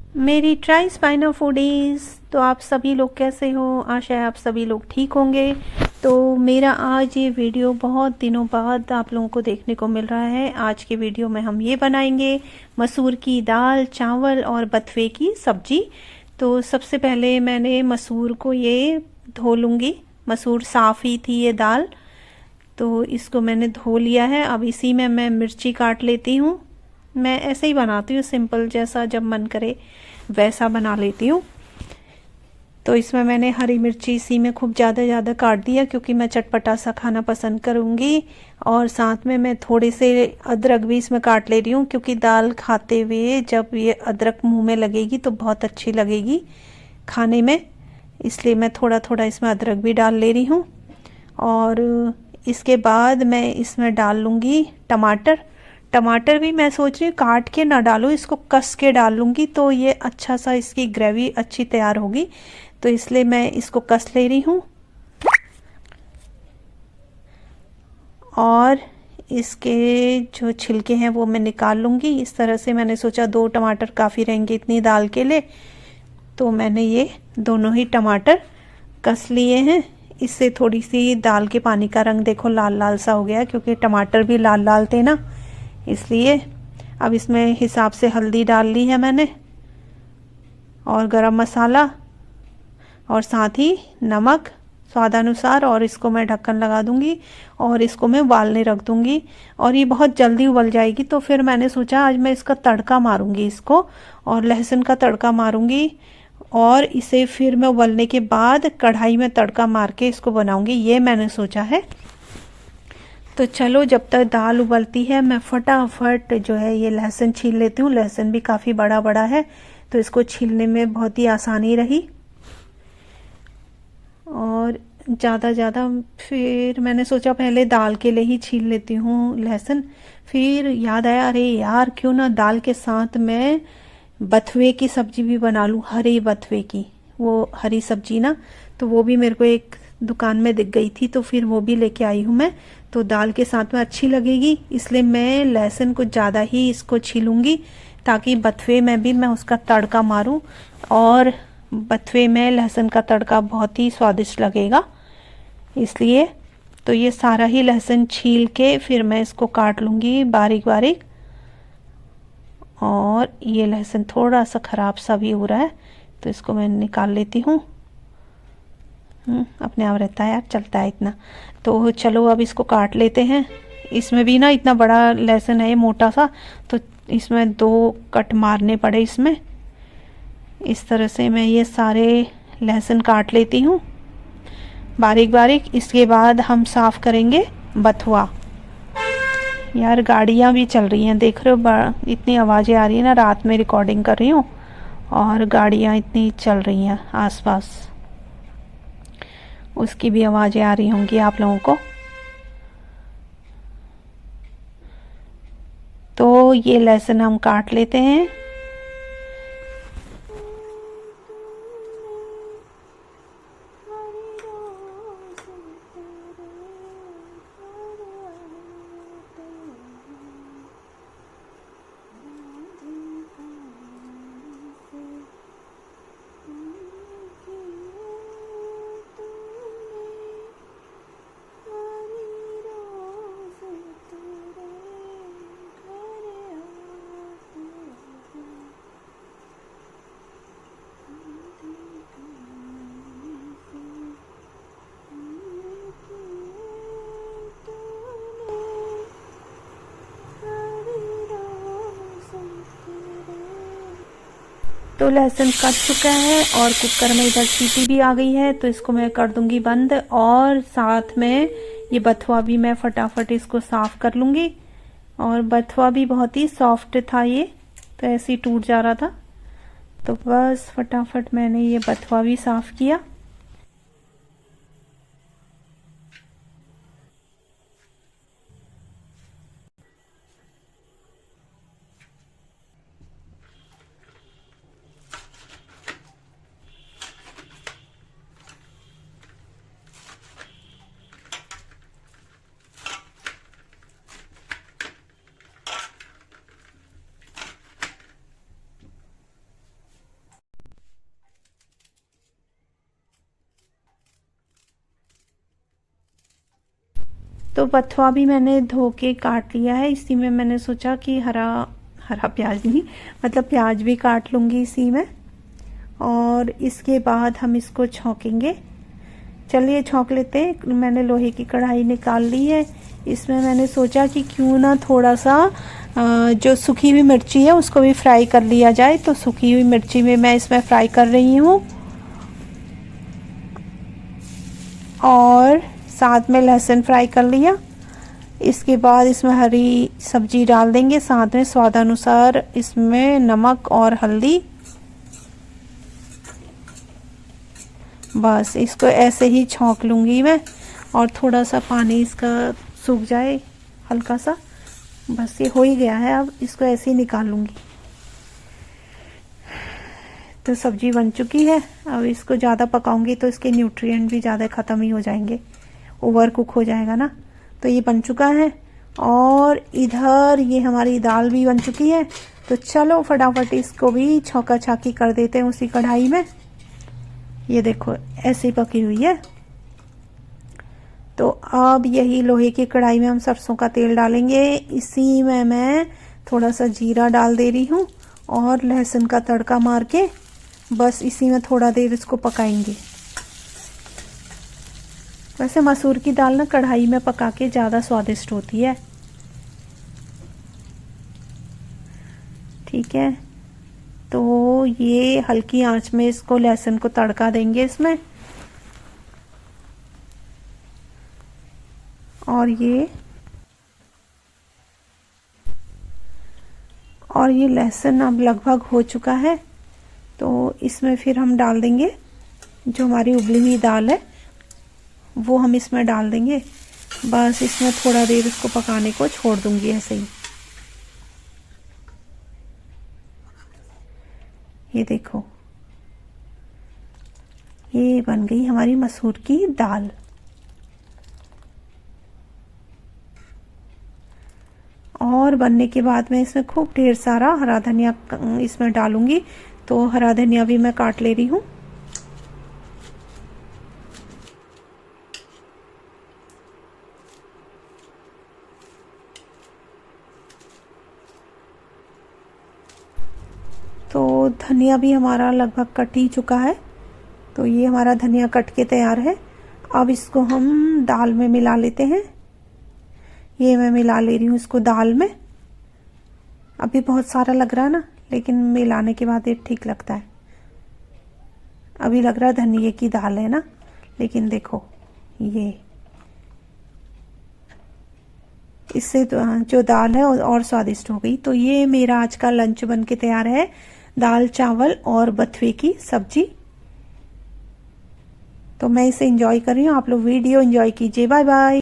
मेरी try स्पाइनो foodies. तो आप सभी लोग कैसे हो? आशा है आप सभी लोग ठीक होंगे। तो मेरा आज ये वीडियो बहुत दिनों बाद आप लोगों को देखने को मिल रहा है। आज के वीडियो में हम ये बनाएंगे मसूर की दाल, चावल और बथुए की सब्जी। तो सबसे पहले मैंने मसूर को ये धो लूँगी। मसूर साफ़ ही थी ये दाल, तो इसको मैंने धो लिया है। अब इसी में मैं मिर्ची काट लेती हूँ। मैं ऐसे ही बनाती हूँ, सिंपल, जैसा जब मन करे वैसा बना लेती हूँ। तो इसमें मैंने हरी मिर्ची इसी में खूब ज़्यादा काट दिया, क्योंकि मैं चटपटा सा खाना पसंद करूँगी। और साथ में मैं थोड़े से अदरक भी इसमें काट ले रही हूँ, क्योंकि दाल खाते हुए जब ये अदरक मुंह में लगेगी तो बहुत अच्छी लगेगी खाने में, इसलिए मैं थोड़ा थोड़ा इसमें अदरक भी डाल ले रही हूँ। और इसके बाद मैं इसमें डाल लूँगी टमाटर। टमाटर भी मैं सोच रही हूँ काट के ना डालूँ, इसको कस के डाल लूँगी तो ये अच्छा सा इसकी ग्रेवी अच्छी तैयार होगी। तो इसलिए मैं इसको कस ले रही हूँ। और इसके जो छिलके हैं वो मैं निकाल लूँगी। इस तरह से मैंने सोचा 2 टमाटर काफ़ी रहेंगे इतनी दाल के लिए, तो मैंने ये दोनों ही टमाटर कस लिए हैं। इससे थोड़ी सी दाल के पानी का रंग देखो लाल लाल सा हो गया, क्योंकि टमाटर भी लाल लाल थे ना, इसलिए। अब इसमें हिसाब से हल्दी डाल ली है मैंने, और गरम मसाला, और साथ ही नमक स्वादानुसार। और इसको मैं ढक्कन लगा दूंगी और इसको मैं उबालने रख दूंगी। और ये बहुत जल्दी उबल जाएगी, तो फिर मैंने सोचा आज मैं इसका तड़का मारूंगी इसको, और लहसुन का तड़का मारूंगी। और इसे फिर मैं उबलने के बाद कढ़ाई में तड़का मार के इसको बनाऊंगी, ये मैंने सोचा है। तो चलो, जब तक दाल उबलती है मैं फटाफट जो है ये लहसुन छील लेती हूँ। लहसुन भी काफ़ी बड़ा बड़ा है, तो इसको छीलने में बहुत ही आसानी रही। और ज़्यादा फिर मैंने सोचा पहले दाल के लिए ही छील लेती हूँ लहसुन। फिर याद आया, अरे यार क्यों ना दाल के साथ मैं बथुए की सब्जी भी बना लूँ, हरे बथुए की, वो हरी सब्जी ना। तो वो भी मेरे को एक दुकान में दिख गई थी, तो फिर वो भी लेके आई हूँ मैं। तो दाल के साथ में अच्छी लगेगी, इसलिए मैं लहसुन को ज़्यादा ही इसको छीलूँगी, ताकि बथुए में भी मैं उसका तड़का मारूँ। और बथुए में लहसुन का तड़का बहुत ही स्वादिष्ट लगेगा, इसलिए। तो ये सारा ही लहसुन छील के फिर मैं इसको काट लूँगी बारीक बारीक। और ये लहसुन थोड़ा सा ख़राब सा भी हो रहा है, तो इसको मैं निकाल लेती हूँ। अपने आप रहता है यार, चलता है इतना। तो चलो अब इसको काट लेते हैं। इसमें भी ना इतना बड़ा लहसुन है ये, मोटा सा, तो इसमें 2 कट मारने पड़े इसमें। इस तरह से मैं ये सारे लहसुन काट लेती हूँ बारीक बारीक। इसके बाद हम साफ़ करेंगे बथुआ। यार गाड़ियाँ भी चल रही हैं, देख रहे हो, इतनी आवाज़ें आ रही है ना, रात में रिकॉर्डिंग कर रही हूँ और गाड़ियाँ इतनी चल रही हैं आसपास, उसकी भी आवाज़ें आ रही होंगी आप लोगों को। तो ये लहसुन हम काट लेते हैं। तो लहसुन कट चुका है और कुकर में इधर सीटी भी आ गई है, तो इसको मैं कर दूंगी बंद। और साथ में ये बथुआ भी मैं फटाफट इसको साफ़ कर लूँगी। और बथुआ भी बहुत ही सॉफ्ट था ये, तो ऐसे ही टूट जा रहा था, तो बस फटाफट मैंने ये बथुआ भी साफ़ किया। तो बथुआ भी मैंने धो के काट लिया है। इसी में मैंने सोचा कि हरा प्याज नहीं, मतलब प्याज भी काट लूँगी इसी में, और इसके बाद हम इसको छौंकेंगे। चलिए छौंक लेते हैं। मैंने लोहे की कढ़ाई निकाल ली है। इसमें मैंने सोचा कि क्यों ना थोड़ा सा जो सूखी हुई मिर्ची है उसको भी फ्राई कर लिया जाए। तो सूखी हुई मिर्ची में मैं इसमें फ्राई कर रही हूँ, और साथ में लहसुन फ्राई कर लिया। इसके बाद इसमें हरी सब्जी डाल देंगे, साथ में स्वादानुसार इसमें नमक और हल्दी। बस इसको ऐसे ही छौंक लूँगी मैं, और थोड़ा सा पानी इसका सूख जाए हल्का सा। बस ये हो ही गया है, अब इसको ऐसे ही निकाल लूँगी। तो सब्जी बन चुकी है। अब इसको ज़्यादा पकाऊंगी तो इसके न्यूट्रिएंट भी ज़्यादा ख़त्म ही हो जाएंगे, ओवर कुक हो जाएगा ना। तो ये बन चुका है, और इधर ये हमारी दाल भी बन चुकी है। तो चलो फटाफट इसको भी छौंका छाकी कर देते हैं उसी कढ़ाई में। ये देखो ऐसे ही पकी हुई है। तो अब यही लोहे की कढ़ाई में हम सरसों का तेल डालेंगे। इसी में मैं थोड़ा सा जीरा डाल दे रही हूँ, और लहसुन का तड़का मार के बस इसी में थोड़ा देर इसको पकाएंगे। वैसे मसूर की दाल ना कढ़ाई में पका के ज़्यादा स्वादिष्ट होती है। ठीक है, तो ये हल्की आंच में इसको लहसुन को तड़का देंगे इसमें। और ये लहसुन अब लगभग हो चुका है। तो इसमें फिर हम डाल देंगे जो हमारी उबली हुई दाल है, वो हम इसमें डाल देंगे। बस इसमें थोड़ा देर इसको पकाने को छोड़ दूंगी ऐसे ही। ये देखो ये बन गई हमारी मसूर की दाल। और बनने के बाद मैं इसमें खूब ढेर सारा हरा धनिया इसमें डालूंगी। तो हरा धनिया भी मैं काट ले रही हूँ। तो धनिया भी हमारा लगभग कट ही चुका है। तो ये हमारा धनिया कट के तैयार है। अब इसको हम दाल में मिला लेते हैं। ये मैं मिला ले रही हूँ इसको दाल में। अभी बहुत सारा लग रहा है ना, लेकिन मिलाने के बाद ये ठीक लगता है। अभी लग रहा है धनिये की दाल है ना, लेकिन देखो ये इससे जो दाल है और स्वादिष्ट हो गई। तो ये मेरा आज का लंच बन के तैयार है, दाल चावल और बथुए की सब्जी। तो मैं इसे एंजॉय कर रही हूँ, आप लोग वीडियो एंजॉय कीजिए। Bye bye.